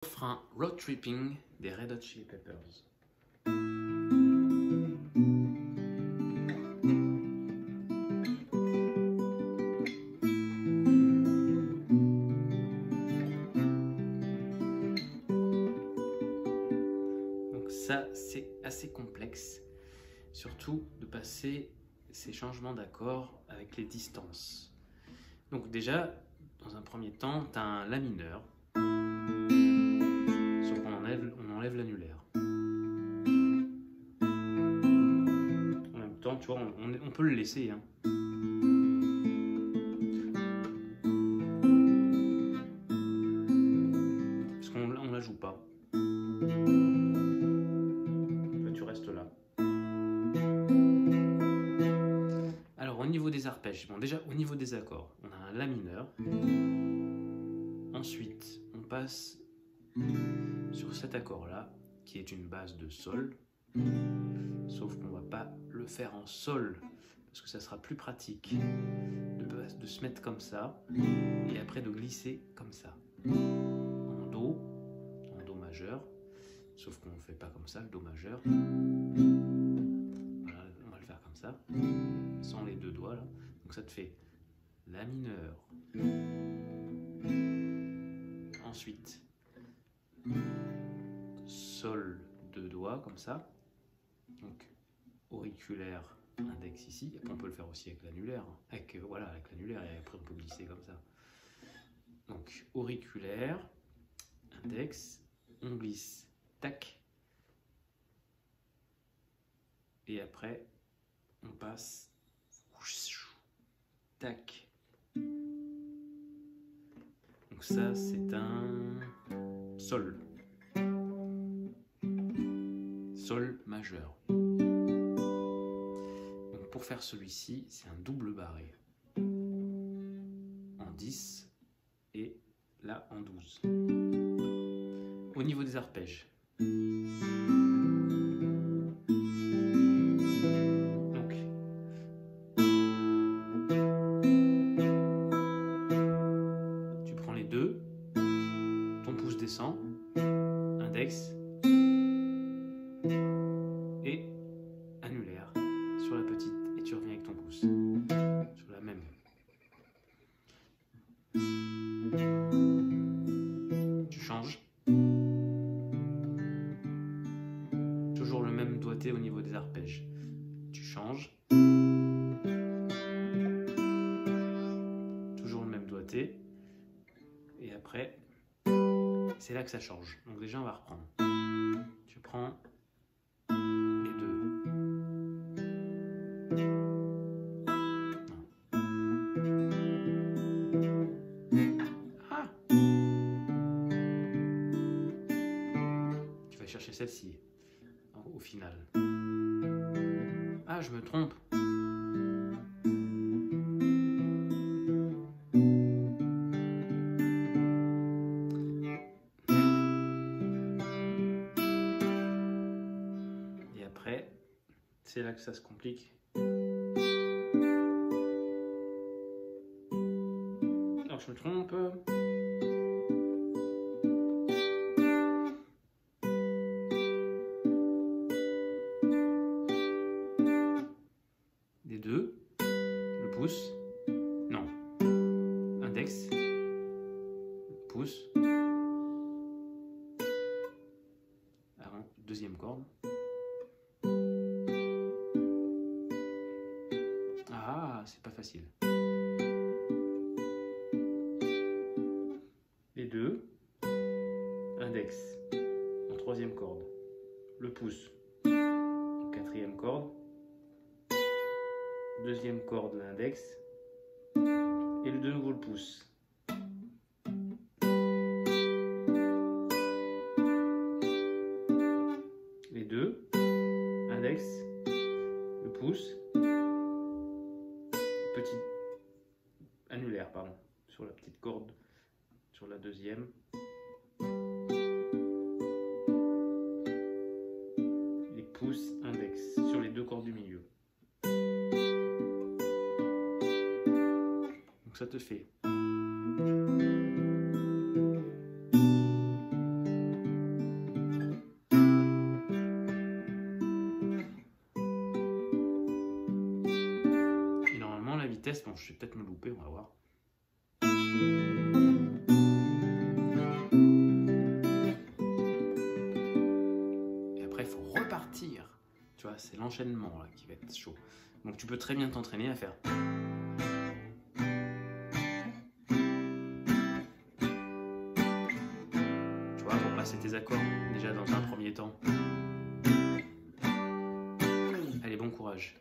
Refrain Road Tripping des Red Hot Chili Peppers. Donc ça, c'est assez complexe, surtout de passer ces changements d'accords avec les distances. Donc déjà, dans un premier temps, tu as un La mineur, sauf qu'on enlève l'annulaire. En même temps, tu vois, on peut le laisser, hein. Parce qu'on ne la joue pas. Là, tu restes là. Alors, au niveau des arpèges, bon, déjà, au niveau des accords, on a un La mineur. Ensuite, on passe sur cet accord-là, qui est une base de Sol. Sauf qu'on ne va pas le faire en Sol, parce que ça sera plus pratique de se mettre comme ça, et après de glisser comme ça. En Do majeur, sauf qu'on ne fait pas comme ça, le Do majeur. Voilà, on va le faire comme ça, sans les deux doigts là. Donc ça te fait La mineur. Ensuite, Sol, deux doigts comme ça. Donc auriculaire, index ici. Et puis on peut le faire aussi avec l'annulaire. Avec l'annulaire, et après on peut glisser comme ça. Donc auriculaire, index, on glisse, tac. Et après, on passe, tac. Donc ça, c'est un Sol. Sol majeur. Donc pour faire celui-ci, c'est un double barré. En 10 et là en 12. Au niveau des arpèges. Donc tu prends les deux, ton pouce descend, index et annulaire sur la petite, et tu reviens avec ton pouce sur la même. Tu changes. Toujours le même doigté au niveau des arpèges. Tu changes. Toujours le même doigté. Et après, c'est là que ça change. Donc déjà, on va reprendre. Tu prends les deux. Non. Ah! Tu vas chercher celle-ci au final. Ah, je me trompe. Et après, c'est là que ça se complique. Alors, je me trompe. Les deux, le pouce, non, index, pouce, avant, deuxième corde. Ah, c'est pas facile. Les deux, index, en troisième corde, le pouce, en quatrième corde, deuxième corde, l'index, et de nouveau le pouce. Les deux, index, le pouce, petit annulaire, pardon, sur la petite corde, sur la deuxième. Les pouces, index, sur les deux cordes du milieu. Donc ça te fait vitesse, bon, je vais peut-être me louper, on va voir. Et après, il faut repartir. Tu vois, c'est l'enchaînement là qui va être chaud. Donc tu peux très bien t'entraîner à faire. Tu vois, pour passer tes accords, déjà dans un premier temps. Allez, bon courage.